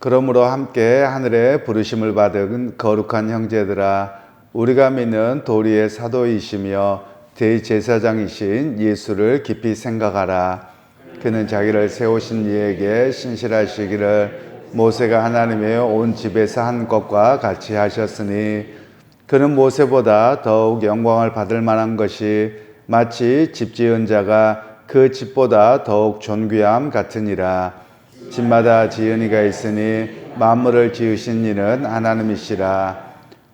그러므로 함께 하늘의 부르심을 받은 거룩한 형제들아, 우리가 믿는 도리의 사도이시며 대제사장이신 예수를 깊이 생각하라. 그는 자기를 세우신 이에게 신실하시기를 모세가 하나님의 온 집에서 한 것과 같이 하셨으니, 그는 모세보다 더욱 영광을 받을 만한 것이 마치 집 지은 자가 그 집보다 더욱 존귀함 같으니라. 집마다 지은 이가 있으니 만물을 지으신 이는 하나님이시라.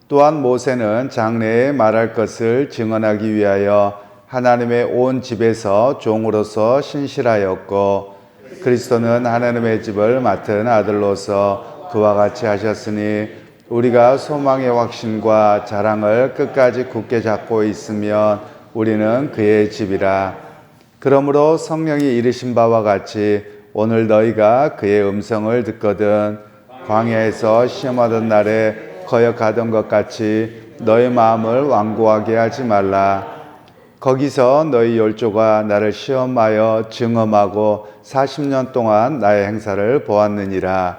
또한 모세는 장래에 말할 것을 증언하기 위하여 하나님의 온 집에서 종으로서 신실하였고, 그리스도는 하나님의 집을 맡은 아들로서 그와 같이 하셨으니, 우리가 소망의 확신과 자랑을 끝까지 굳게 잡고 있으면 우리는 그의 집이라. 그러므로 성령이 이르신 바와 같이 오늘 너희가 그의 음성을 듣거든 광야에서 시험하던 날에 거역하던 것 같이 너희 마음을 완고하게 하지 말라. 거기서 너희 열조가 나를 시험하여 증험하고 40년 동안 나의 행사를 보았느니라.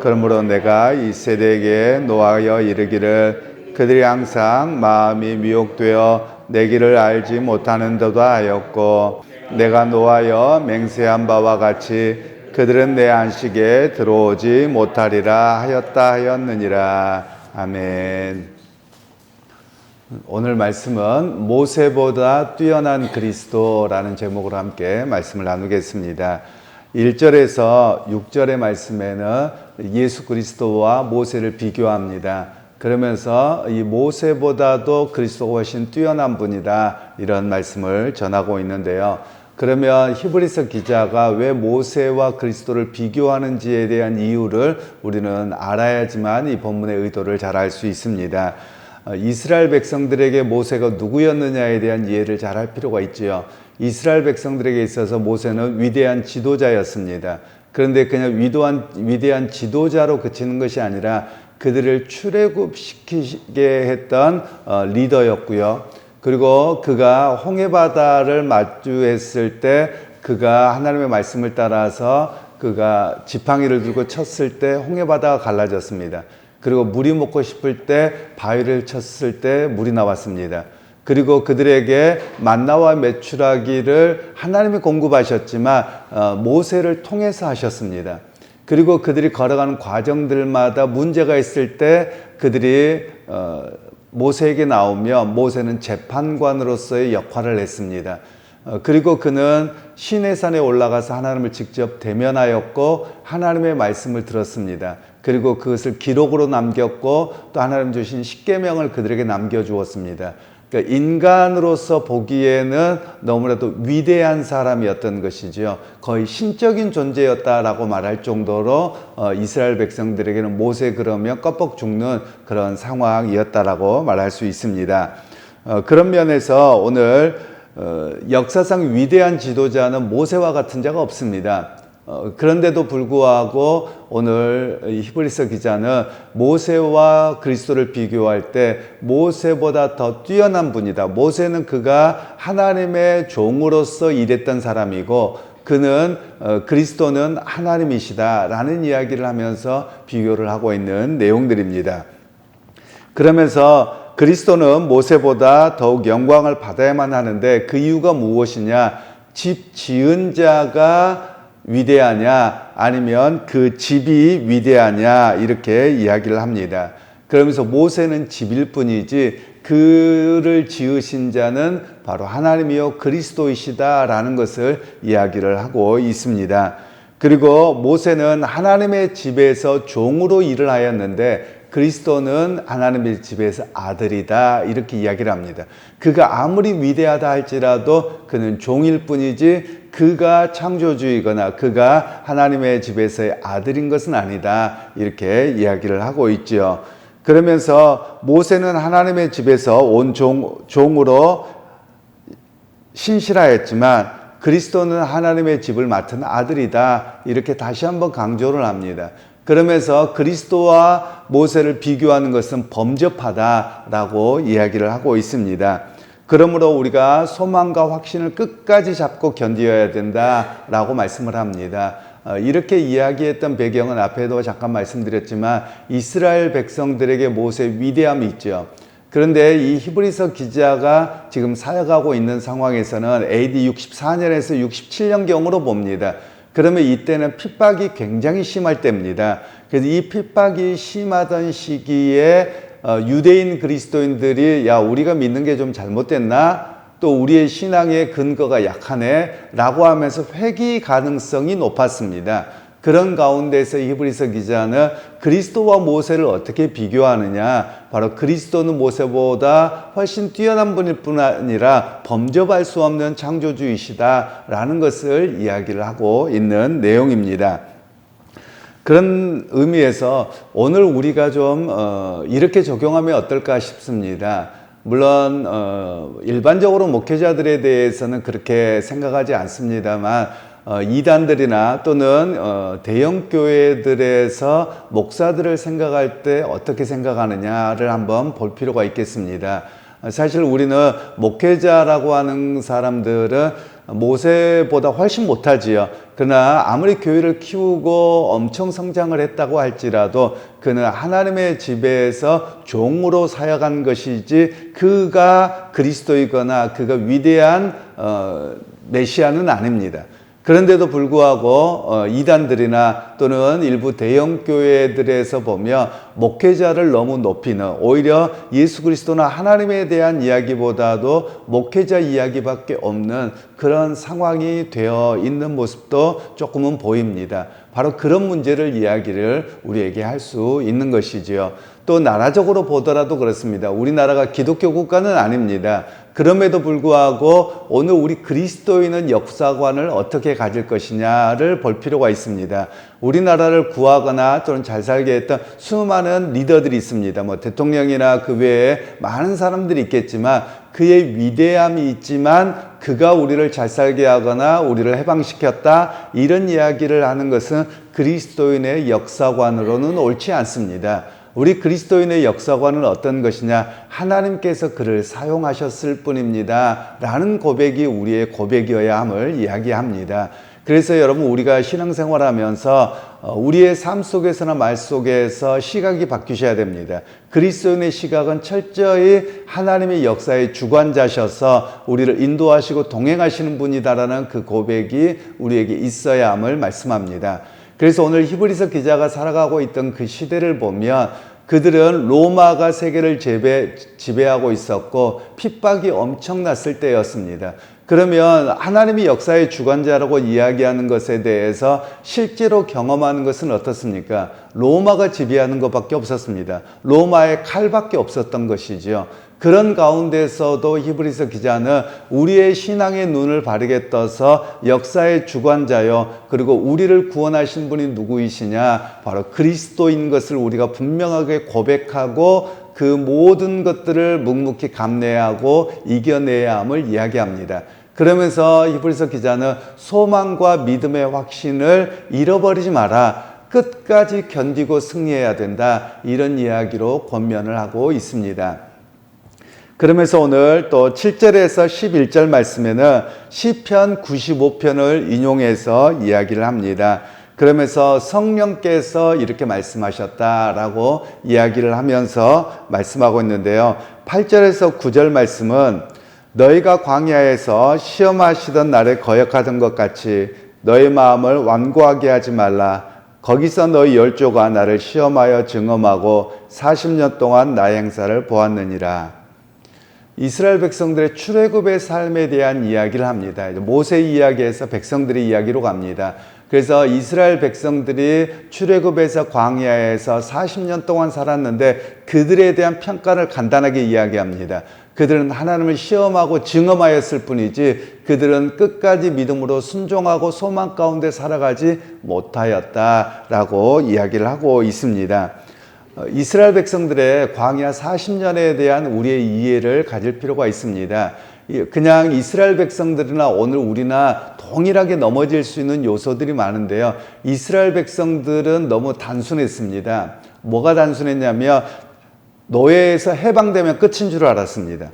그러므로 내가 이 세대에게 노하여 이르기를 그들이 항상 마음이 미혹되어 내 길을 알지 못하는도다 하였고, 내가 노하여 맹세한 바와 같이 그들은 내 안식에 들어오지 못하리라 하였다 하였느니라. 아멘. 오늘 말씀은 모세보다 뛰어난 그리스도라는 제목으로 함께 말씀을 나누겠습니다. 1절에서 6절의 말씀에는 예수 그리스도와 모세를 비교합니다. 그러면서 이 모세보다도 그리스도가 훨씬 뛰어난 분이다, 이런 말씀을 전하고 있는데요. 그러면 히브리서 기자가 왜 모세와 그리스도를 비교하는지에 대한 이유를 우리는 알아야지만 이 본문의 의도를 잘 알 수 있습니다. 이스라엘 백성들에게 모세가 누구였느냐에 대한 이해를 잘 할 필요가 있지요. 이스라엘 백성들에게 있어서 모세는 위대한 지도자였습니다. 그런데 그냥 위대한 지도자로 그치는 것이 아니라 그들을 출애굽시키게 했던 리더였고요. 그리고 그가 홍해바다를 마주했을 때 그가 하나님의 말씀을 따라서 그가 지팡이를 들고 쳤을 때 홍해바다가 갈라졌습니다. 그리고 물이 먹고 싶을 때 바위를 쳤을 때 물이 나왔습니다. 그리고 그들에게 만나와 메추라기를 하나님이 공급하셨지만 모세를 통해서 하셨습니다. 그리고 그들이 걸어가는 과정들마다 문제가 있을 때 그들이 모세에게 나오며 모세는 재판관으로서의 역할을 했습니다. 그리고 그는 시내산에 올라가서 하나님을 직접 대면하였고 하나님의 말씀을 들었습니다. 그리고 그것을 기록으로 남겼고 또 하나님 주신 십계명을 그들에게 남겨주었습니다. 그러니까 인간으로서 보기에는 너무나도 위대한 사람이었던 것이죠. 거의 신적인 존재였다라고 말할 정도로 이스라엘 백성들에게는 모세 그러면 껍벅 죽는 그런 상황이었다라고 말할 수 있습니다. 그런 면에서 오늘 역사상 위대한 지도자는 모세와 같은 자가 없습니다. 그런데도 불구하고 오늘 히브리서 기자는 모세와 그리스도를 비교할 때 모세보다 더 뛰어난 분이다. 모세는 그가 하나님의 종으로서 일했던 사람이고 그는 그리스도는 하나님이시다라는 이야기를 하면서 비교를 하고 있는 내용들입니다. 그러면서 그리스도는 모세보다 더욱 영광을 받아야만 하는데 그 이유가 무엇이냐? 집 지은 자가 위대하냐 아니면 그 집이 위대하냐, 이렇게 이야기를 합니다. 그러면서 모세는 집일 뿐이지 그를 지으신 자는 바로 하나님이요 그리스도이시다라는 것을 이야기를 하고 있습니다. 그리고 모세는 하나님의 집에서 종으로 일을 하였는데 그리스도는 하나님의 집에서 아들이다, 이렇게 이야기를 합니다. 그가 아무리 위대하다 할지라도 그는 종일 뿐이지 그가 창조주이거나 그가 하나님의 집에서의 아들인 것은 아니다, 이렇게 이야기를 하고 있죠. 그러면서 모세는 하나님의 집에서 온 종으로 신실하였지만 그리스도는 하나님의 집을 맡은 아들이다, 이렇게 다시 한번 강조를 합니다. 그러면서 그리스도와 모세를 비교하는 것은 범접하다라고 이야기를 하고 있습니다. 그러므로 우리가 소망과 확신을 끝까지 잡고 견디어야 된다라고 말씀을 합니다. 이렇게 이야기했던 배경은 앞에도 잠깐 말씀드렸지만 이스라엘 백성들에게 모세의 위대함이 있죠. 그런데 이 히브리서 기자가 지금 사역하고 있는 상황에서는 AD 64년에서 67년경으로 봅니다. 그러면 이때는 핍박이 굉장히 심할 때입니다. 그래서 이 핍박이 심하던 시기에 유대인 그리스도인들이 야, 우리가 믿는 게 좀 잘못됐나? 또 우리의 신앙의 근거가 약하네? 라고 하면서 회귀 가능성이 높았습니다. 그런 가운데서 히브리서 기자는 그리스도와 모세를 어떻게 비교하느냐? 바로 그리스도는 모세보다 훨씬 뛰어난 분일 뿐 아니라 범접할 수 없는 창조주이시다라는 것을 이야기를 하고 있는 내용입니다. 그런 의미에서 오늘 우리가 좀 이렇게 적용하면 어떨까 싶습니다. 물론 일반적으로 목회자들에 대해서는 그렇게 생각하지 않습니다만 이단들이나 또는 대형 교회들에서 목사들을 생각할 때 어떻게 생각하느냐를 한번 볼 필요가 있겠습니다. 사실 우리는 목회자라고 하는 사람들은 모세보다 훨씬 못하지요. 그러나 아무리 교회를 키우고 엄청 성장을 했다고 할지라도 그는 하나님의 지배에서 종으로 사역한 것이지 그가 그리스도이거나 그가 위대한 메시아는 아닙니다. 그런데도 불구하고 이단들이나 또는 일부 대형 교회들에서 보면 목회자를 너무 높이는, 오히려 예수 그리스도나 하나님에 대한 이야기보다도 목회자 이야기밖에 없는 그런 상황이 되어 있는 모습도 조금은 보입니다. 바로 그런 문제를 이야기를 우리에게 할 수 있는 것이지요. 또 나라적으로 보더라도 그렇습니다. 우리나라가 기독교 국가는 아닙니다. 그럼에도 불구하고 오늘 우리 그리스도인은 역사관을 어떻게 가질 것이냐를 볼 필요가 있습니다. 우리나라를 구하거나 또는 잘 살게 했던 수많은 리더들이 있습니다. 뭐 대통령이나 그 외에 많은 사람들이 있겠지만 그의 위대함이 있지만 그가 우리를 잘 살게 하거나 우리를 해방시켰다, 이런 이야기를 하는 것은 그리스도인의 역사관으로는 옳지 않습니다. 우리 그리스도인의 역사관은 어떤 것이냐? 하나님께서 그를 사용하셨을 뿐입니다 라는 고백이 우리의 고백이어야 함을 이야기합니다. 그래서 여러분, 우리가 신앙생활하면서 우리의 삶 속에서나 말 속에서 시각이 바뀌셔야 됩니다. 그리스도인의 시각은 철저히 하나님의 역사의 주관자셔서 우리를 인도하시고 동행하시는 분이다라는 그 고백이 우리에게 있어야 함을 말씀합니다. 그래서 오늘 히브리서 기자가 살아가고 있던 그 시대를 보면 그들은 로마가 세계를 지배하고 있었고 핍박이 엄청났을 때였습니다. 그러면 하나님이 역사의 주관자라고 이야기하는 것에 대해서 실제로 경험하는 것은 어떻습니까? 로마가 지배하는 것밖에 없었습니다. 로마의 칼밖에 없었던 것이죠. 그런 가운데서도 히브리서 기자는 우리의 신앙의 눈을 바르게 떠서 역사의 주관자요, 그리고 우리를 구원하신 분이 누구이시냐? 바로 그리스도인 것을 우리가 분명하게 고백하고 그 모든 것들을 묵묵히 감내하고 이겨내야 함을 이야기합니다. 그러면서 히브리서 기자는 소망과 믿음의 확신을 잃어버리지 마라, 끝까지 견디고 승리해야 된다, 이런 이야기로 권면을 하고 있습니다. 그러면서 오늘 또 7절에서 11절 말씀에는 시편 95편을 인용해서 이야기를 합니다. 그러면서 성령께서 이렇게 말씀하셨다라고 이야기를 하면서 말씀하고 있는데요. 8절에서 9절 말씀은 너희가 광야에서 시험하시던 날에 거역하던 것 같이 너희 마음을 완고하게 하지 말라. 거기서 너희 열조가 나를 시험하여 증험하고 40년 동안 나의 행사를 보았느니라. 이스라엘 백성들의 출애굽의 삶에 대한 이야기를 합니다. 모세 이야기에서 백성들의 이야기로 갑니다. 그래서 이스라엘 백성들이 출애굽에서 광야에서 40년 동안 살았는데 그들에 대한 평가를 간단하게 이야기합니다. 그들은 하나님을 시험하고 증험하였을 뿐이지 그들은 끝까지 믿음으로 순종하고 소망 가운데 살아가지 못하였다라고 이야기를 하고 있습니다. 이스라엘 백성들의 광야 40년에 대한 우리의 이해를 가질 필요가 있습니다. 그냥 이스라엘 백성들이나 오늘 우리나 동일하게 넘어질 수 있는 요소들이 많은데요. 이스라엘 백성들은 너무 단순했습니다. 뭐가 단순했냐면 노예에서 해방되면 끝인 줄 알았습니다.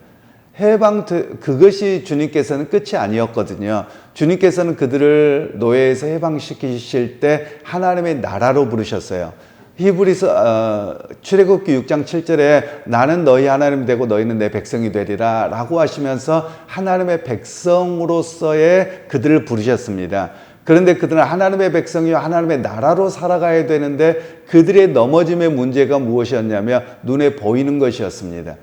그것이 주님께서는 끝이 아니었거든요. 주님께서는 그들을 노예에서 해방시키실 때 하나님의 나라로 부르셨어요. 히브리서 출애굽기 6장 7절에 나는 너희 하나님 되고 너희는 내 백성이 되리라 라고 하시면서 하나님의 백성으로서의 그들을 부르셨습니다. 그런데 그들은 하나님의 백성이요 하나님의 나라로 살아가야 되는데 그들의 넘어짐의 문제가 무엇이었냐면 눈에 보이는 것이었습니다.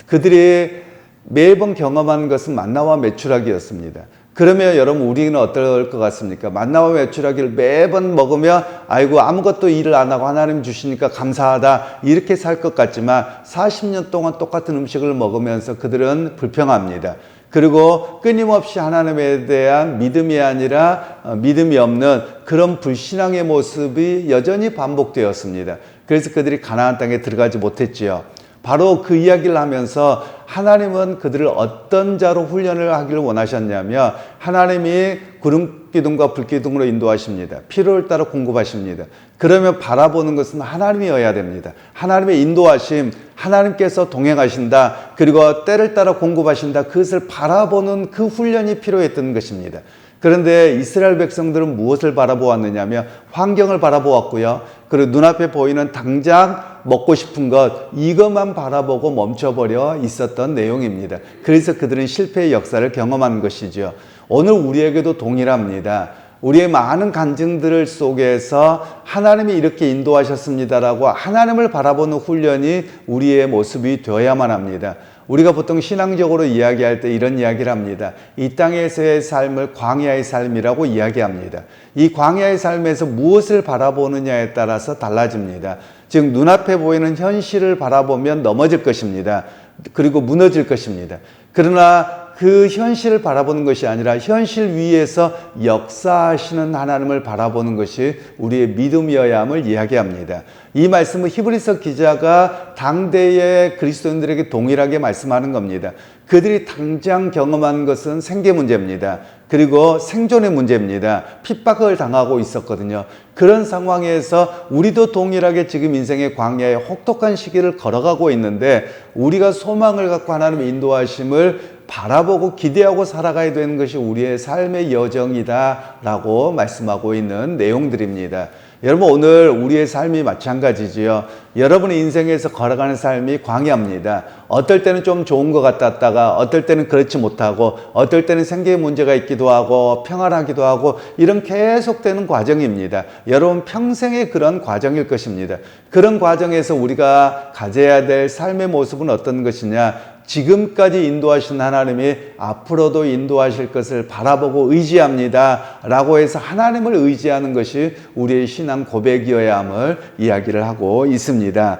그들이 매번 경험하는 것은 만나와 메추라기였습니다. 그러면 여러분 우리는 어떨 것 같습니까? 만나와 메추라기를 매번 먹으면 아이고 아무것도 일을 안 하고 하나님 주시니까 감사하다 이렇게 살 것 같지만 40년 동안 똑같은 음식을 먹으면서 그들은 불평합니다. 그리고 끊임없이 하나님에 대한 믿음이 아니라 믿음이 없는 그런 불신앙의 모습이 여전히 반복되었습니다. 그래서 그들이 가나안 땅에 들어가지 못했지요. 바로 그 이야기를 하면서 하나님은 그들을 어떤 자로 훈련을 하기를 원하셨냐면 하나님이 구름 기둥과 불 기둥으로 인도하십니다. 필요를 따라 공급하십니다. 그러면 바라보는 것은 하나님이어야 됩니다. 하나님의 인도하심, 하나님께서 동행하신다. 그리고 때를 따라 공급하신다. 그것을 바라보는 그 훈련이 필요했던 것입니다. 그런데 이스라엘 백성들은 무엇을 바라보았느냐면 환경을 바라보았고요. 그리고 눈앞에 보이는 당장 먹고 싶은 것 이것만 바라보고 멈춰버려 있었던 내용입니다. 그래서 그들은 실패의 역사를 경험한 것이죠. 오늘 우리에게도 동일합니다. 우리의 많은 간증들 속에서 하나님이 이렇게 인도하셨습니다라고 하나님을 바라보는 훈련이 우리의 모습이 되어야만 합니다. 우리가 보통 신앙적으로 이야기할 때 이런 이야기를 합니다. 이 땅에서의 삶을 광야의 삶이라고 이야기합니다. 이 광야의 삶에서 무엇을 바라보느냐에 따라서 달라집니다. 즉 눈앞에 보이는 현실을 바라보면 넘어질 것입니다. 그리고 무너질 것입니다. 그러나 그 현실을 바라보는 것이 아니라 현실 위에서 역사하시는 하나님을 바라보는 것이 우리의 믿음이어야 함을 이야기합니다. 이 말씀은 히브리서 기자가 당대의 그리스도인들에게 동일하게 말씀하는 겁니다. 그들이 당장 경험한 것은 생계 문제입니다. 그리고 생존의 문제입니다. 핍박을 당하고 있었거든요. 그런 상황에서 우리도 동일하게 지금 인생의 광야에 혹독한 시기를 걸어가고 있는데 우리가 소망을 갖고 하나님의 인도하심을 바라보고 기대하고 살아가야 되는 것이 우리의 삶의 여정이다라고 말씀하고 있는 내용들입니다. 여러분 오늘 우리의 삶이 마찬가지지요. 여러분의 인생에서 걸어가는 삶이 광야입니다. 어떨 때는 좀 좋은 것 같았다가 어떨 때는 그렇지 못하고 어떨 때는 생계에 문제가 있기도 하고 평안하기도 하고 이런 계속되는 과정입니다. 여러분 평생의 그런 과정일 것입니다. 그런 과정에서 우리가 가져야 될 삶의 모습은 어떤 것이냐? 지금까지 인도하신 하나님이 앞으로도 인도하실 것을 바라보고 의지합니다 라고 해서 하나님을 의지하는 것이 우리의 신앙 고백이어야 함을 이야기를 하고 있습니다.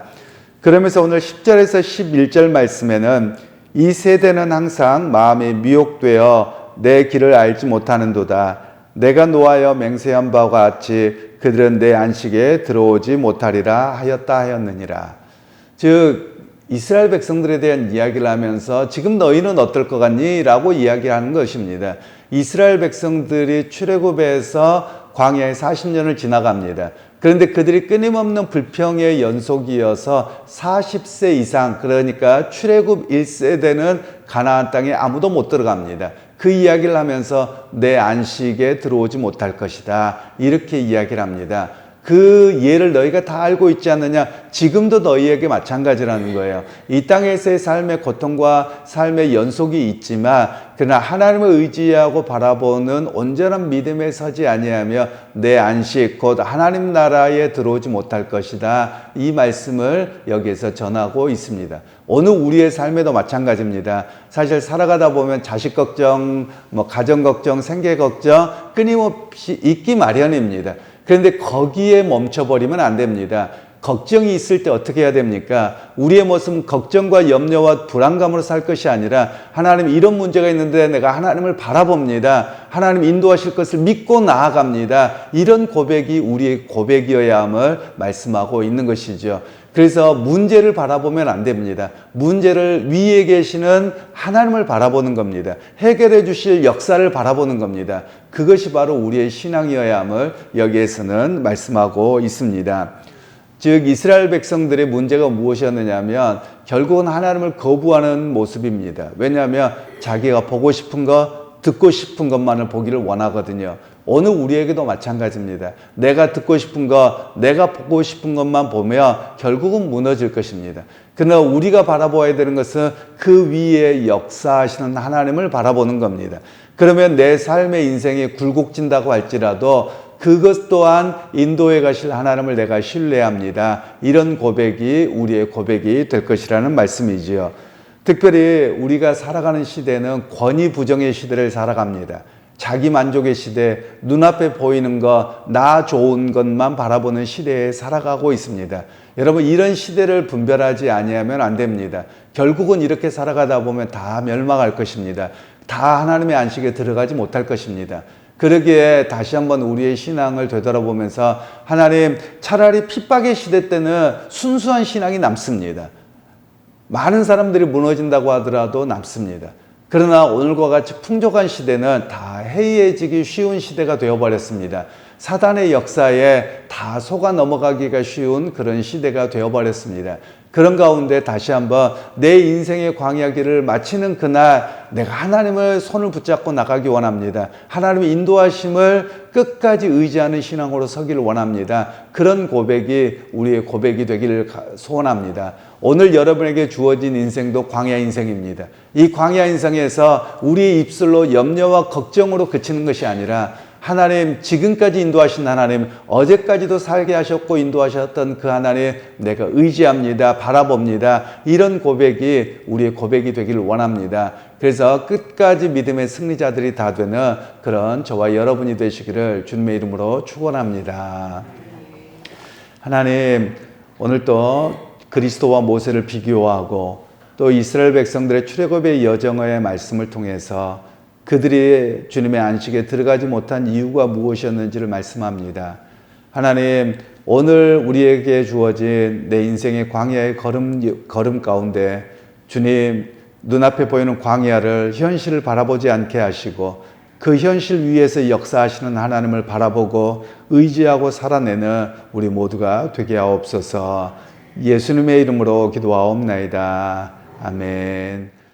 그러면서 오늘 10절에서 11절 말씀에는 이 세대는 항상 마음이 미혹되어 내 길을 알지 못하는도다. 내가 노하여 맹세한 바와 같이 그들은 내 안식에 들어오지 못하리라 하였다 하였느니라. 즉 이스라엘 백성들에 대한 이야기를 하면서 지금 너희는 어떨 것 같니? 라고 이야기하는 것입니다. 이스라엘 백성들이 출애굽에서 광야에 40년을 지나갑니다. 그런데 그들이 끊임없는 불평의 연속이어서 40세 이상, 그러니까 출애굽 1세대는 가나안 땅에 아무도 못 들어갑니다. 그 이야기를 하면서 내 안식에 들어오지 못할 것이다. 이렇게 이야기를 합니다. 그 예를 너희가 다 알고 있지 않느냐? 지금도 너희에게 마찬가지라는 거예요. 이 땅에서의 삶의 고통과 삶의 연속이 있지만 그러나 하나님을 의지하고 바라보는 온전한 믿음에 서지 아니하며 내 안식 곧 하나님 나라에 들어오지 못할 것이다. 이 말씀을 여기에서 전하고 있습니다. 오늘 우리의 삶에도 마찬가지입니다. 사실 살아가다 보면 자식 걱정, 가정 걱정, 생계 걱정 끊임없이 있기 마련입니다. 그런데 거기에 멈춰버리면 안 됩니다. 걱정이 있을 때 어떻게 해야 됩니까? 우리의 모습은 걱정과 염려와 불안감으로 살 것이 아니라 하나님 이런 문제가 있는데 내가 하나님을 바라봅니다. 하나님 인도하실 것을 믿고 나아갑니다. 이런 고백이 우리의 고백이어야 함을 말씀하고 있는 것이죠. 그래서 문제를 바라보면 안 됩니다. 문제를 위에 계시는 하나님을 바라보는 겁니다. 해결해 주실 역사를 바라보는 겁니다. 그것이 바로 우리의 신앙이어야 함을 여기에서는 말씀하고 있습니다. 즉 이스라엘 백성들의 문제가 무엇이었느냐면 결국은 하나님을 거부하는 모습입니다. 왜냐하면 자기가 보고 싶은 것, 듣고 싶은 것만을 보기를 원하거든요. 오늘 우리에게도 마찬가지입니다. 내가 듣고 싶은 것, 내가 보고 싶은 것만 보면 결국은 무너질 것입니다. 그러나 우리가 바라보아야 되는 것은 그 위에 역사하시는 하나님을 바라보는 겁니다. 그러면 내 삶의 인생이 굴곡진다고 할지라도 그것 또한 인도해 가실 하나님을 내가 신뢰합니다. 이런 고백이 우리의 고백이 될 것이라는 말씀이지요. 특별히 우리가 살아가는 시대는 권위 부정의 시대를 살아갑니다. 자기 만족의 시대, 눈앞에 보이는 것, 나 좋은 것만 바라보는 시대에 살아가고 있습니다. 여러분, 이런 시대를 분별하지 아니하면 안 됩니다. 결국은 이렇게 살아가다 보면 다 멸망할 것입니다. 다 하나님의 안식에 들어가지 못할 것입니다. 그러기에 다시 한번 우리의 신앙을 되돌아보면서 하나님, 차라리 핍박의 시대 때는 순수한 신앙이 남습니다. 많은 사람들이 무너진다고 하더라도 남습니다. 그러나 오늘과 같이 풍족한 시대는 다 해이해지기 쉬운 시대가 되어버렸습니다. 사단의 역사에 다 속아 넘어가기가 쉬운 그런 시대가 되어버렸습니다. 그런 가운데 다시 한번 내 인생의 광야길을 마치는 그날 내가 하나님을 손을 붙잡고 나가기 원합니다. 하나님의 인도하심을 끝까지 의지하는 신앙으로 서기를 원합니다. 그런 고백이 우리의 고백이 되기를 소원합니다. 오늘 여러분에게 주어진 인생도 광야 인생입니다. 이 광야 인생에서 우리의 입술로 염려와 걱정으로 그치는 것이 아니라 하나님, 지금까지 인도하신 하나님, 어제까지도 살게 하셨고 인도하셨던 그 하나님 내가 의지합니다. 바라봅니다. 이런 고백이 우리의 고백이 되기를 원합니다. 그래서 끝까지 믿음의 승리자들이 다 되는 그런 저와 여러분이 되시기를 주님의 이름으로 축원합니다. 하나님, 오늘 또 그리스도와 모세를 비교하고 또 이스라엘 백성들의 출애굽의 여정의 말씀을 통해서 그들이 주님의 안식에 들어가지 못한 이유가 무엇이었는지를 말씀합니다. 하나님, 오늘 우리에게 주어진 내 인생의 광야의 걸음 가운데 주님, 눈앞에 보이는 광야를 현실을 바라보지 않게 하시고 그 현실 위에서 역사하시는 하나님을 바라보고 의지하고 살아내는 우리 모두가 되게 하옵소서. 예수님의 이름으로 기도하옵나이다. 아멘.